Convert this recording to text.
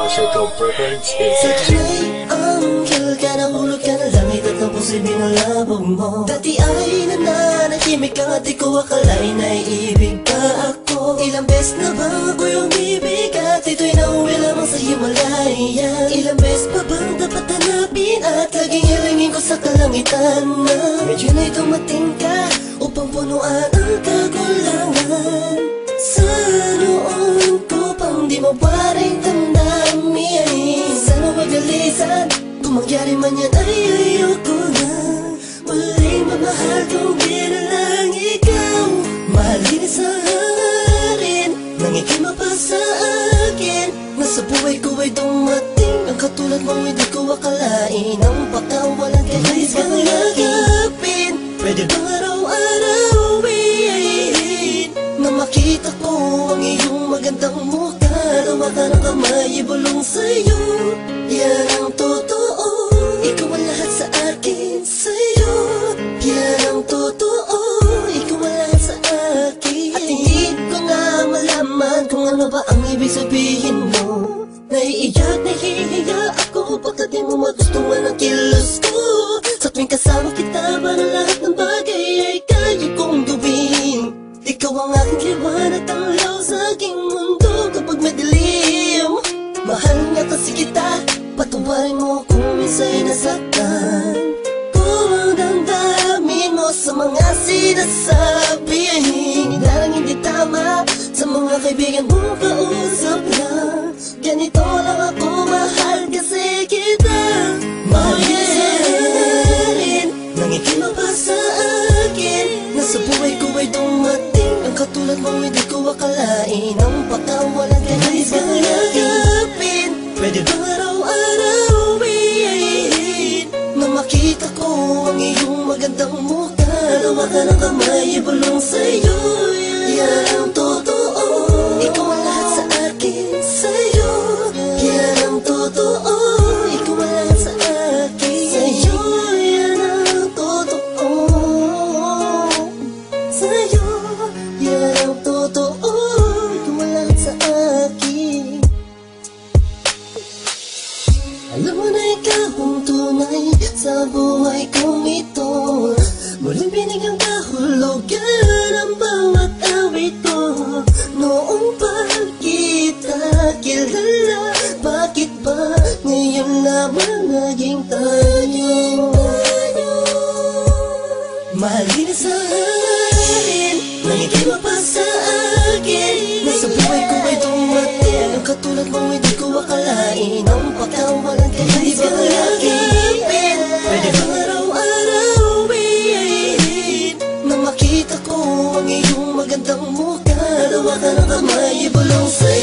circle preference is Sa kamay, anghel ka na, hulog ka na langit at ang puso'y binalabog mo. Dati ay nananahimik ka at di ko akalain na iibig pa ako. Ilang beses na ba ako'y umibig at ito'y nauwi lamang sa Himalaya. Ilang beses pa bang dapat hanapin at laging hilingin ko sa kalangitan na medyo na'y dumating ka upang punuan ang kakulangan. Sa noon ko pang di mawaring damdamin, sana magalisan kung mangyari man yan ay ayoko na. Walang mamahal kung di na lang ikaw. Mahalin sa harin nang ika'y mapasa akin. Nasa buhay ko ay dumating ang katulad mong hindi ko akalain. Ang pakawalan kahit kang yakapin, pwede bang araw-arawin na makita ko ang iyong magandang mukha. Hawakan ang kamay, ibulong sa'yo, yan ang totoo. Ikaw ang lahat sa akin, sa'yo, yan ang totoo. Ikaw ang lahat sa akin. At hindi ko nga malaman kung ano ba ang ibig sabihin mo. Naiiyak, nahihiya ako pagkat di mo magustuhan ang kilos ko. Sa tuwing kasama kita, parang lahat ng bagay ay kaya kong gawin. Ikaw ang aking liwanag, tanglaw sa aking mundo kapag madilim. Mahal nga kasi kita, patawarin mo kung minsa'y nasaktan ko ang damdamin mo sa mga sinasabi. Nilalang hindi tama sa mga kaibigan mo kausap na ganito lang ako, mahal kasi kita. Mahalin nang ikimapa sa akin. Nasa buhay ko ay dumating ang katulad mong hindi ko akalain. Ang pakawalan kahit kang yakapin, pwede bang araw-arawin na makita ko ang iyong magandang mukha. Hawakan ang kamay, ibulong sa'yo, yan ang totoo. Ikaw ang lahat sa akin, sa'yo, yan ang totoo. Ikaw ang lahat sa akin, sa'yo, yan ang totoo. Sa'yo, yan ang totoo. Ikaw ang lahat sa akin. Alam mo na ikaw ang tunay sa buhay kong ito. Muling binigyan kahulugan ang bawat awit ko. Noong pa kita kilala, bakit ba ngayon naman naging tayo? Mahalin sa akin nang ikimapa sa akin. Nasa buhay ko ay dumating ang katulad mong hindi ko akalain. Ang pakawalan kahit kang yakapin, pwede bang araw-arawin na makita ko ang iyong magandang mukha. Hawakan ang kamay, ibulong sa'yo.